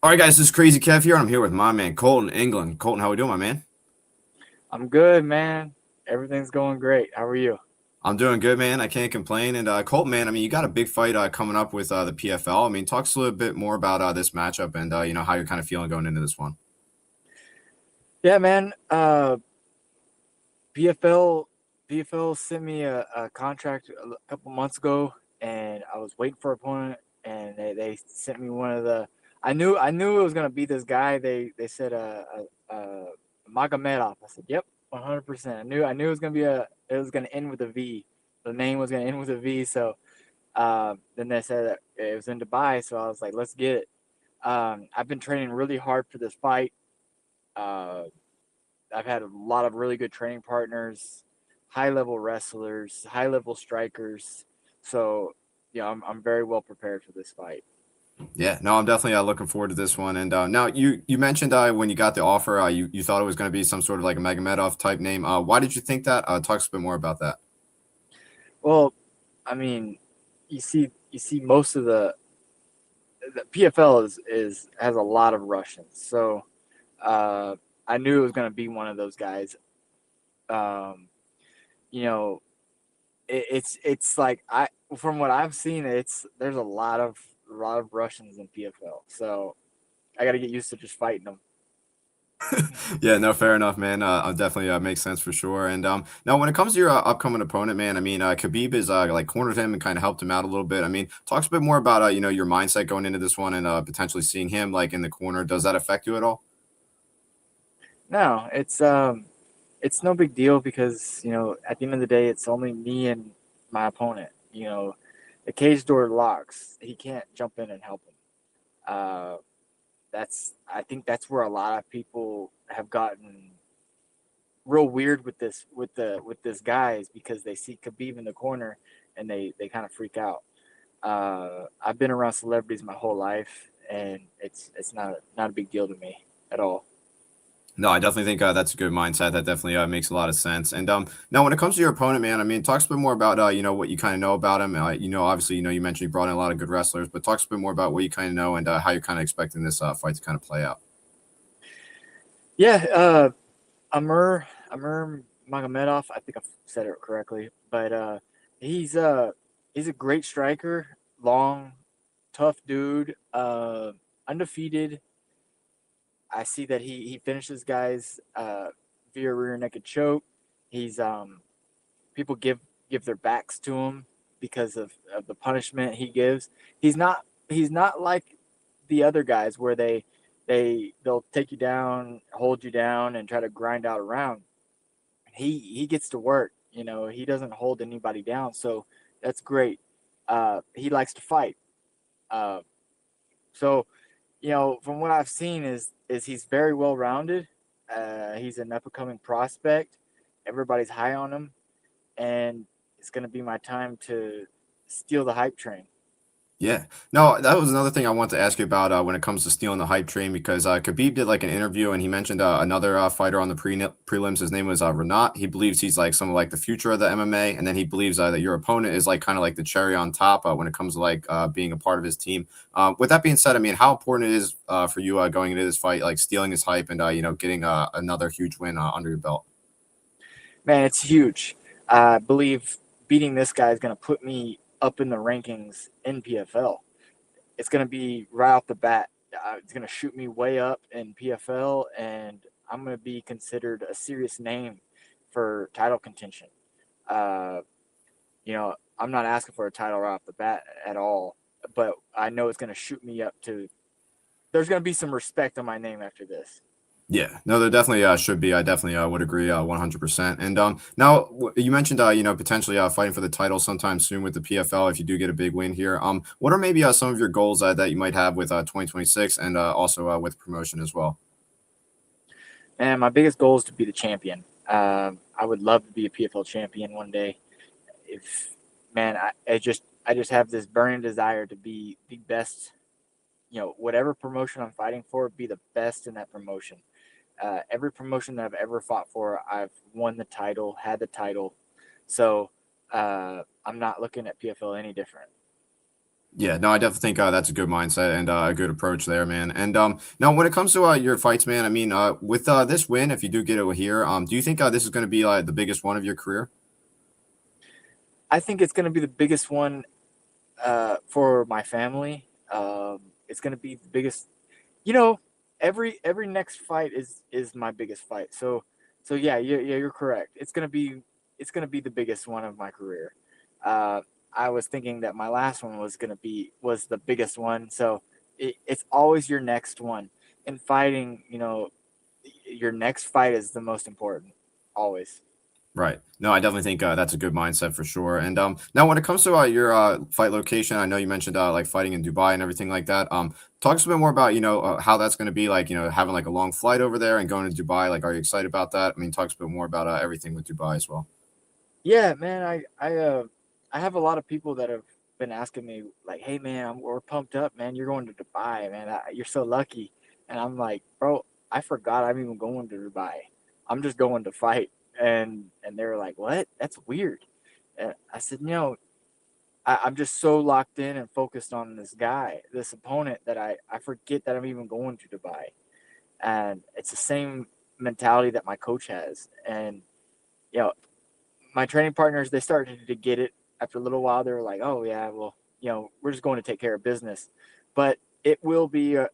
All right, guys, this is Krazy Kev here. I'm here with my man, Kolton Englund. Kolton, how we doing, my man? I'm good, man. Everything's going great. How are you? I'm doing good, man. I can't complain. And Kolton, man, I mean, you got a big fight coming up with the PFL. I mean, talk us a little bit more about this matchup and how you're kind of feeling going into this one. Yeah, man. PFL PFL sent me a contract a couple months ago, and I was waiting for an opponent, and they sent me one of the. I knew it was gonna be this guy. They said Magomedov. I said, yep, 100%. I knew it was gonna be it was gonna end with a V. The name was gonna end with a V. So then they said that it was in Dubai. So I was like, let's get it. I've been training really hard for this fight. Uh, I've had a lot of really good training partners, high level wrestlers, high level strikers. So, yeah, I'm very well prepared for this fight. Yeah, no, I'm definitely looking forward to this one. And now you mentioned when you got the offer, you thought it was going to be some sort of like a Magomedov type name. Why did you think that? Talk us a bit more about that. Well, I mean, you see most of the PFL is has a lot of Russians. So uh, I knew it was going to be one of those guys. Um, you know, it's like I from what I've seen, there's a lot of Russians in PFL. So I got to get used to just fighting them. Yeah, no, fair enough, man. Definitely makes sense for sure. And now, when it comes to your upcoming opponent, man, I mean, Khabib is like cornered him and kind of helped him out a little bit. I mean, talk a bit more about your mindset going into this one and potentially seeing him like in the corner. Does that affect you at all? No, it's no big deal because at the end of the day, it's only me and my opponent. The cage door locks. He can't jump in and help him. Uh, I think that's where a lot of people have gotten real weird with this guy is because they see Khabib in the corner and they kind of freak out. I've been around celebrities my whole life, and it's not a big deal to me at all. No, I definitely think that's a good mindset. That definitely makes a lot of sense. And now, when it comes to your opponent, man, I mean, talk a bit more about what you kind of know about him. Obviously, you mentioned you brought in a lot of good wrestlers, but talk a bit more about what you kind of know and how you're kind of expecting this fight to kind of play out. Yeah, Amur Magomedov. I think I've said it correctly, but he's uh he's a great striker, long, tough dude, undefeated. I see that he finishes guys via rear naked choke. He's people give their backs to him because of the punishment he gives. He's not like the other guys where they'll take you down, hold you down, and try to grind out a round. He gets to work. He doesn't hold anybody down, so that's great. He likes to fight. Uh, so from what I've seen is he's very well rounded. He's an up and coming prospect. Everybody's high on him, and it's going to be my time to steal the hype train. Yeah. No, that was another thing I want to ask you about when it comes to stealing the hype train because Khabib did like an interview and he mentioned another fighter on the prelims. His name was Renat. He believes he's like some of like the future of the MMA, and then he believes that your opponent is like kind of like the cherry on top when it comes to like being a part of his team. With that being said, I mean, how important it is for you going into this fight, like stealing his hype and getting another huge win under your belt? Man, it's huge. I believe beating this guy is going to put me up in the rankings in PFL. It's going to be right off the bat. It's going to shoot me way up in PFL, and I'm going to be considered a serious name for title contention. Uh, I'm not asking for a title right off the bat at all, but I know it's going to shoot me up to. There's going to be some respect on my name after this. Yeah, no, there definitely should be. I definitely would agree 100%. And now you mentioned potentially fighting for the title sometime soon with the PFL if you do get a big win here. What are maybe some of your goals that you might have with 2026 and also with promotion as well? And my biggest goal is to be the champion. I would love to be a PFL champion one day. If man, I just have this burning desire to be the best. Whatever promotion I'm fighting for, be the best in that promotion. Every promotion that I've ever fought for, I've won the title, had the title. So I'm not looking at PFL any different. Yeah, no, I definitely think that's a good mindset and a good approach there, man. And now, when it comes to your fights, man, I mean, with this win, if you do get it here, do you think this is going to be the biggest one of your career? I think it's going to be the biggest one for my family. It's going to be the biggest. You know, every next fight is my biggest fight. So yeah, you're correct. It's gonna be the biggest one of my career. Uh, I was thinking that my last one was the biggest one. So it's always your next one. In fighting, your next fight is the most important. Always. Right. No, I definitely think that's a good mindset for sure. And now, when it comes to your fight location, I know you mentioned like fighting in Dubai and everything like that. Talk us a bit more about how that's going to be like. Having like a long flight over there and going to Dubai. Like, are you excited about that? I mean, talk us a bit more about everything with Dubai as well. Yeah, man. I have a lot of people that have been asking me like, "Hey, man, we're pumped up, man. You're going to Dubai, man. You're so lucky." And I'm like, "Bro, I forgot I'm even going to Dubai. I'm just going to fight." And they were like, "What? That's weird." And I said, "No, I'm just so locked in and focused on this guy, this opponent, that I forget that I'm even going to Dubai." And it's the same mentality that my coach has. And you know, my training partners, they started to get it after a little while. They were like, "Oh yeah, well, we're just going to take care of business." But it will be a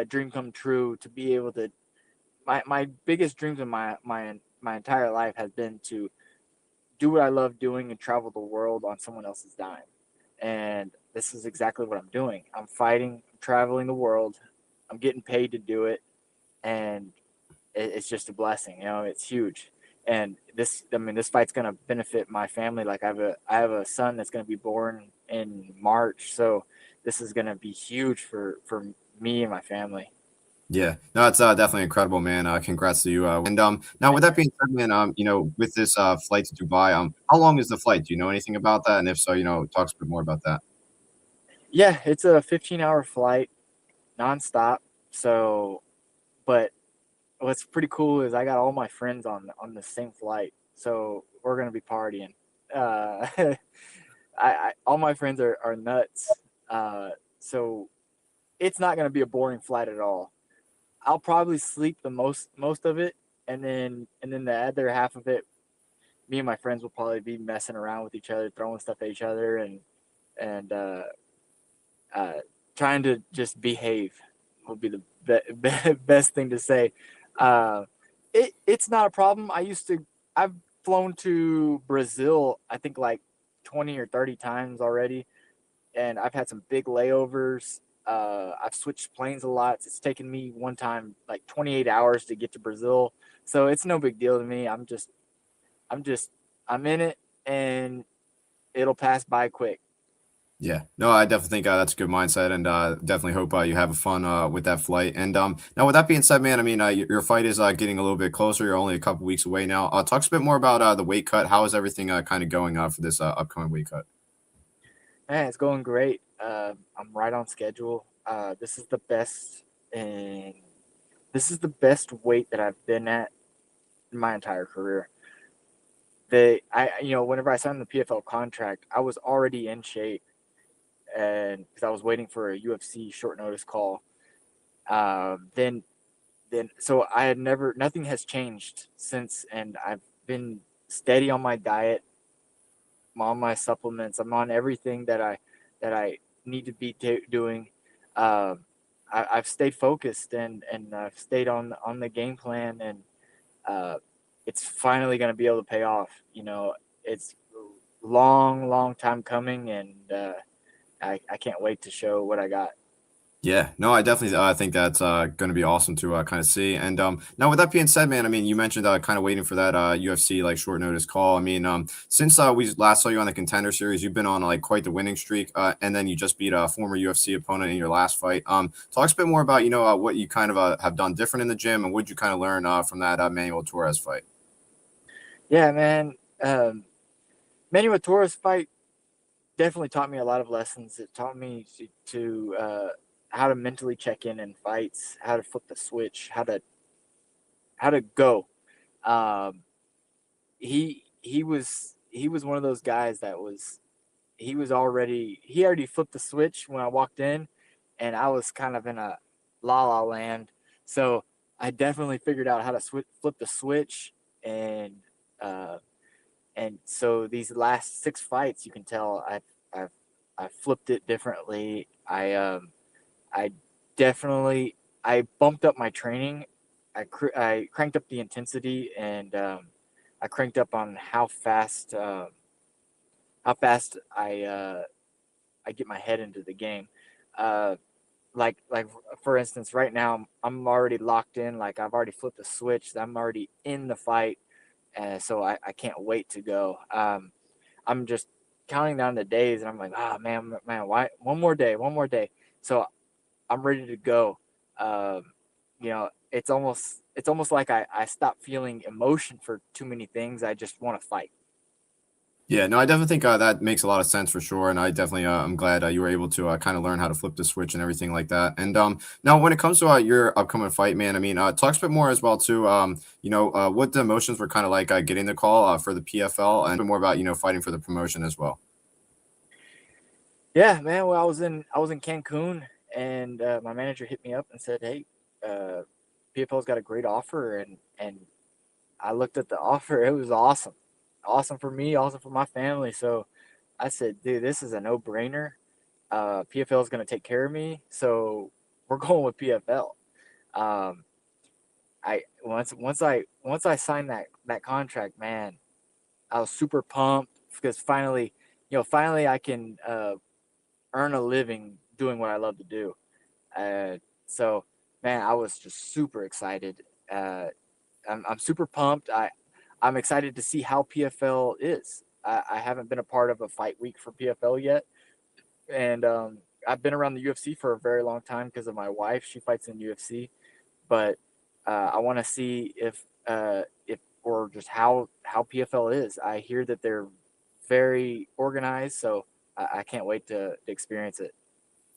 dream come true to be able to. My biggest dreams in my entire life has been to do what I love doing and travel the world on someone else's dime. And this is exactly what I'm doing. I'm fighting, I'm traveling the world. I'm getting paid to do it, and it's just a blessing. It's huge. And this fight's gonna benefit my family. Like I have a son that's gonna be born in March, so this is gonna be huge for me and my family. Yeah, no, it's definitely incredible, man. Congrats to you. And now, with Thanks, that man. being said, man, with this flight to Dubai, how long is the flight? Do you know anything about that? And if so, talk us a bit more about that. Yeah, it's a 15-hour flight, nonstop. So, but what's pretty cool is I got all my friends on the same flight, so we're gonna be partying. All my friends are nuts. So it's not gonna be a boring flight at all. I'll probably sleep the most of it, and then the other half of it, me and my friends will probably be messing around with each other, throwing stuff at each other, and uh, trying to just behave would be the best thing to say. Uh, it's not a problem. I've flown to Brazil, I think like 20 or 30 times already, and I've had some big layovers. I've switched planes a lot. It's taken me one time like 28 hours to get to Brazil, so it's no big deal to me. I'm just, I'm in it, and it'll pass by quick. Yeah, no, I definitely think that's a good mindset, and definitely hope you have fun with that flight. And now, with that being said, man, I mean, your fight is getting a little bit closer. You're only a couple weeks away now. Talk us a bit more about the weight cut. How is everything kind of going for this upcoming weight cut? Man, it's going great. I'm right on schedule. And this is the best weight that I've been at in my entire career. Whenever I signed the PFL contract, I was already in shape, and because I was waiting for a UFC short notice call. Then so I had never, nothing has changed since, and I've been steady on my diet. I'm on my supplements. I'm on everything that I need to be doing. Um, I've stayed focused, and I've stayed on the game plan, and uh, it's finally going to be able to pay off. It's long, long time coming, and I can't wait to show what I got. Yeah, no, I definitely think that's going to be awesome to kind of see. And now, with that being said, man, I mean, you mentioned kind of waiting for that UFC like short notice call. I mean, since we last saw you on the Contender Series, you've been on like quite the winning streak, and then you just beat a former UFC opponent in your last fight. Talk us a bit more about what you kind of have done different in the gym, and what you kind of learn from that Manuel Torres fight. Yeah, man. Manuel Torres fight definitely taught me a lot of lessons. It taught me to how to mentally check in fights, how to flip the switch, how to go. Um, he was one of those guys that was he already flipped the switch when I walked in, and I was kind of in a la la land. So I definitely figured out how to flip the switch, and uh, so these last 6 fights, you can tell I've I flipped it differently. I definitely I bumped up my training. I cranked up the intensity, and I cranked up on how fast I get my head into the game. Uh, like for instance, right now I'm already locked in. Like I've already flipped the switch. I'm already in the fight, so I can't wait to go. I'm just counting down the days, and I'm like, oh man, why one more day. So I'm ready to go. Um, it's almost like I stopped feeling emotion for too many things. I just want to fight. Yeah, no, I definitely think that makes a lot of sense for sure, and I definitely I'm glad you were able to kind of learn how to flip the switch and everything like that. And now when it comes to your upcoming fight, man, I mean, talk a bit more as well too. What the emotions were kind of like getting the call for the PFL, and a bit more about fighting for the promotion as well. Yeah, man. Well, I was in Cancun, and my manager hit me up and said, "Hey, PFL's got a great offer," and I looked at the offer. It was awesome, awesome for me, awesome for my family. So I said, "Dude, this is a no brainer. PFL is going to take care of me, so we're going with PFL." Um, I once I signed that contract, man, I was super pumped because finally I can earn a living doing what I love to do. Uh, so, man, I was just super excited. I'm super pumped. I'm excited to see how PFL is. I haven't been a part of a fight week for PFL yet, and I've been around the UFC for a very long time because of my wife. She fights in UFC, but I want to see if or just how PFL is. I hear that they're very organized, so I can't wait to experience it.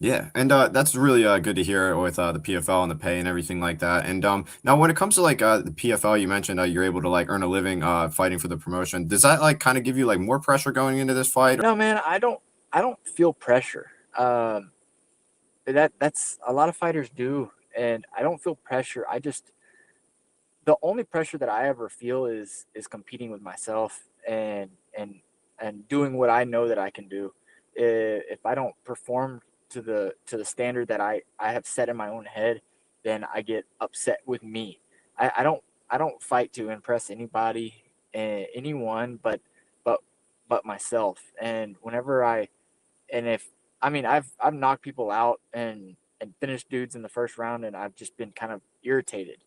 Yeah, and that's really good to hear with the PFL and the pay and everything like that. And now, when it comes to like the PFL, you mentioned you're able to like earn a living fighting for the promotion. Does that like kind of give you like more pressure going into this fight? No, man, I don't feel pressure. That's a lot of fighters do, and I don't feel pressure. The only pressure that I ever feel is competing with myself, and doing what I know that I can do. If I don't perform to the standard that I have set in my own head, then I get upset with me. I don't fight to impress anybody, anyone, but but myself. And whenever I and if I mean I've knocked people out and finished dudes in the first round, and I've just been kind of irritated,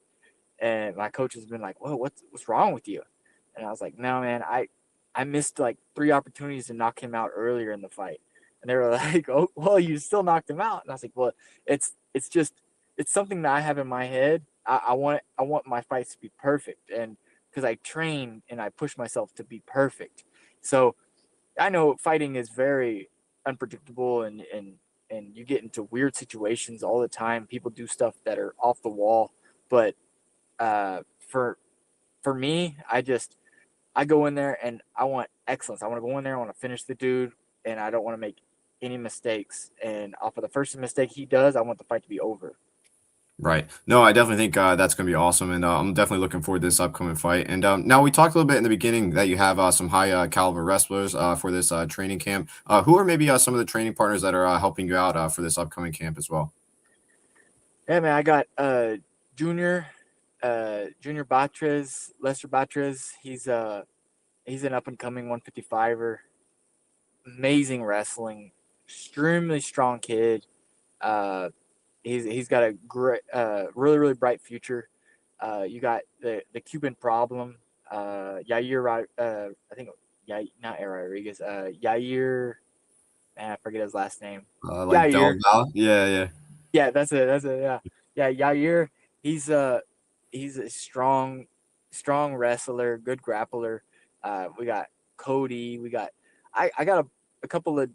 and my coach has been like, "Whoa, what's wrong with you?" And I was like, "No, man, I missed like 3 opportunities to knock him out earlier in the fight." And they were like, "Oh, well, you still knocked him out." And I was like, "Well, it's just it's something that I have in my head. I want my fights to be perfect, and because I train and I push myself to be perfect. So I know fighting is very unpredictable, and you get into weird situations all the time. People do stuff that are off the wall, but uh, for for me, I go in there and I want excellence. I want to go in there. I want to finish the dude, and I don't want to make any mistakes. And off of the first mistake he does, I want the fight to be over. Right. No, I definitely think that's going to be awesome, and I'm definitely looking forward to this upcoming fight. And now we talked a little bit in the beginning that you have some high caliber wrestlers for this training camp. Who are maybe some of the training partners that are helping you out for this upcoming camp as well? Yeah, man, I got Junior, Junior Batres, Lester Batres. He's an up and coming 155er. Amazing wrestling, extremely strong kid. Uh, he's got a great, really bright future. You got the Cuban problem, Yair. I think yeah, not Yair Rodriguez. Yair. Man, I forget his last name. Like Del Yair. Val? Yeah, yeah. Yeah, that's it. That's it. Yeah. Yair. He's a he's a strong wrestler, good grappler. We got Cody. I got a couple of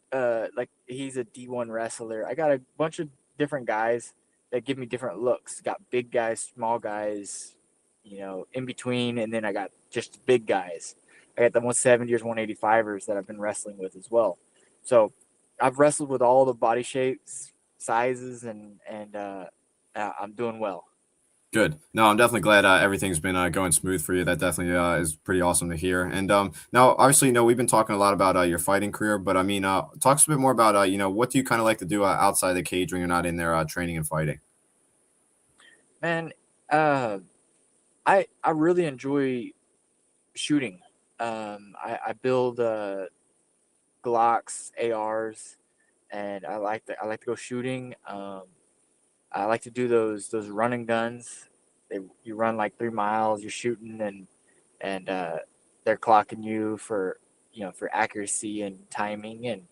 like he's a D1 wrestler. I got a bunch of different guys that give me different looks. Got big guys, small guys, in between, and then I got just big guys. I got the 170ers, 185ers that I've been wrestling with as well. So I've wrestled with all the body shapes, sizes, and I'm doing well. Good. No, I'm definitely glad everything's been going smooth for you. That definitely is pretty awesome to hear. And now, obviously, we've been talking a lot about your fighting career, but I mean, talk us a bit more about what do you kind of like to do outside the cage when you're not in there training and fighting? Man, I really enjoy shooting. I build Glocks, ARs, and I like to go shooting. I like to do those running guns. You run like 3 miles, you're shooting, and they're clocking you for for accuracy and timing and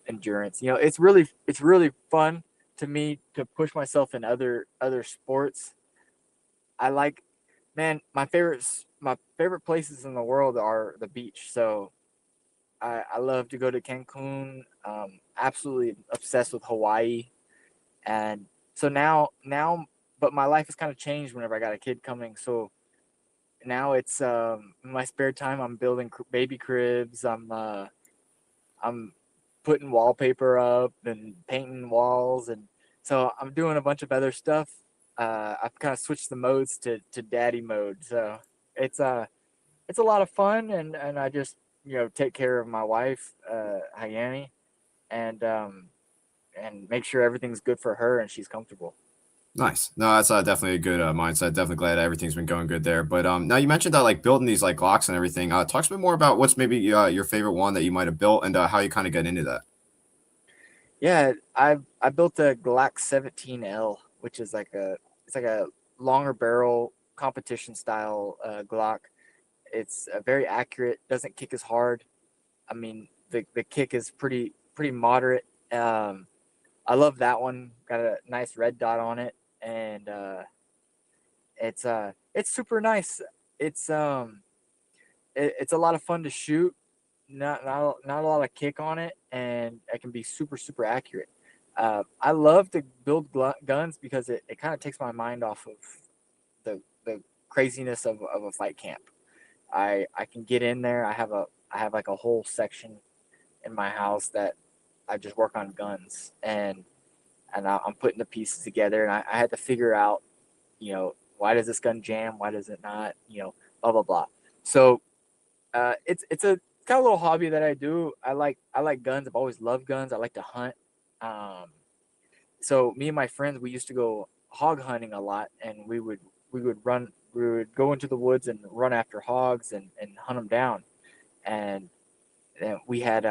endurance. It's really fun to me to push myself in other sports. I like, man, my favorite places in the world are the beach. So I love to go to Cancun. Absolutely obsessed with Hawaii, and so now, but my life has kind of changed whenever I got a kid coming. So now it's in my spare time I'm building baby cribs. I'm putting wallpaper up and painting walls, and so I'm doing a bunch of other stuff. I've kind of switched the modes to daddy mode, so it's it's a lot of fun, and I just take care of my wife, Hayani, and make sure everything's good for her and she's comfortable. Nice. No, that's definitely a good mindset. Definitely glad everything's been going good there. But now you mentioned that like building these like Glocks and everything. Talk to me more about what's maybe your favorite one that you might have built and how you kind of get into that. Yeah, I built a Glock 17L, which is like a longer barrel competition style Glock. It's very accurate, doesn't kick as hard. I mean, the kick is pretty moderate. I love that one. Got a nice red dot on it, and it's super nice. It's it's a lot of fun to shoot. Not a lot of kick on it, and it can be super accurate. I love to build guns because it kind of takes my mind off of the craziness of a fight camp. I can get in there. I have like a whole section in my house that I just work on guns, and I'm putting the pieces together, and I had to figure out, why does this gun jam? Why does it not? Blah blah blah. So it's a kind of little hobby that I do. I like guns. I've always loved guns. I like to hunt. Um, so me and my friends, we used to go hog hunting a lot, and we would go into the woods and run after hogs and hunt them down. And then we had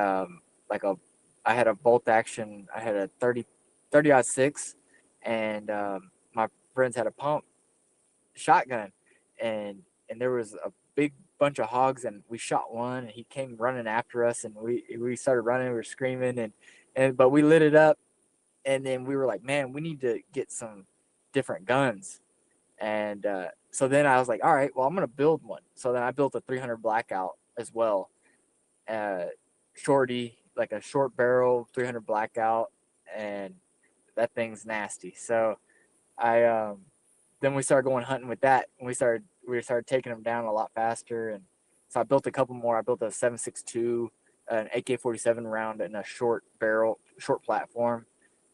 like a I had a bolt action. I had a 30-06, and my friends had a pump shotgun, and there was a big bunch of hogs, and we shot one, and he came running after us, and we started running. We were screaming, and but we lit it up, and then we were like, man, we need to get some different guns. And so then I was like, all right, well, I'm gonna build one. So then I built a 300 blackout as well, uh, shorty, like a short barrel 300 blackout, and that thing's nasty. So I then we started going hunting with that, and we started taking them down a lot faster. And so I built a couple more. I built a 7.62, an AK-47 round, and a short barrel, short platform.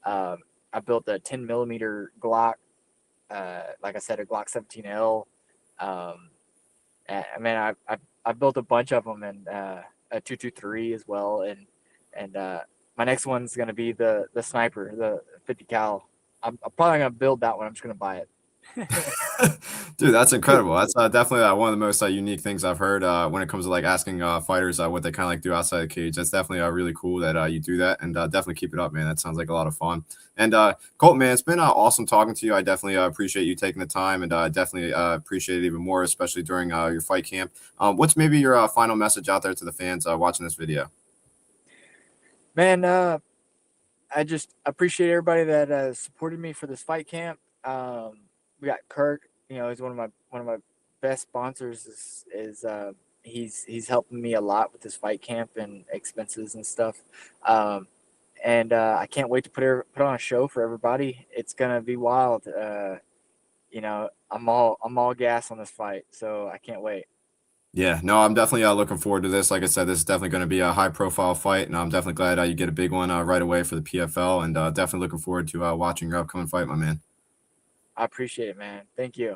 I built a 10 millimeter Glock, like I said, a Glock 17L. Um, I mean, I built a bunch of them, and a 223 as well, and my next one's gonna be the sniper, the 50 cal. I'm probably gonna build that one. I'm just gonna buy it. Dude, that's incredible. That's definitely one of the most unique things I've heard when it comes to like asking fighters what they kind of like do outside the cage. That's definitely really cool that you do that, and definitely keep it up, man. That sounds like a lot of fun. And Colton, man, it's been awesome talking to you. I definitely appreciate you taking the time, and definitely appreciate it even more, especially during your fight camp. What's maybe your final message out there to the fans watching this video? Man, I just appreciate everybody that supported me for this fight camp. We got Kirk. He's one of my best sponsors. Is he's helping me a lot with this fight camp and expenses and stuff. Um, and I can't wait to put on a show for everybody. It's gonna be wild. I'm all gas on this fight, so I can't wait. Yeah, no, I'm definitely looking forward to this. Like I said, this is definitely going to be a high profile fight, and I'm definitely glad you get a big one right away for the PFL, and definitely looking forward to watching your upcoming fight, my man. I appreciate it, man. Thank you.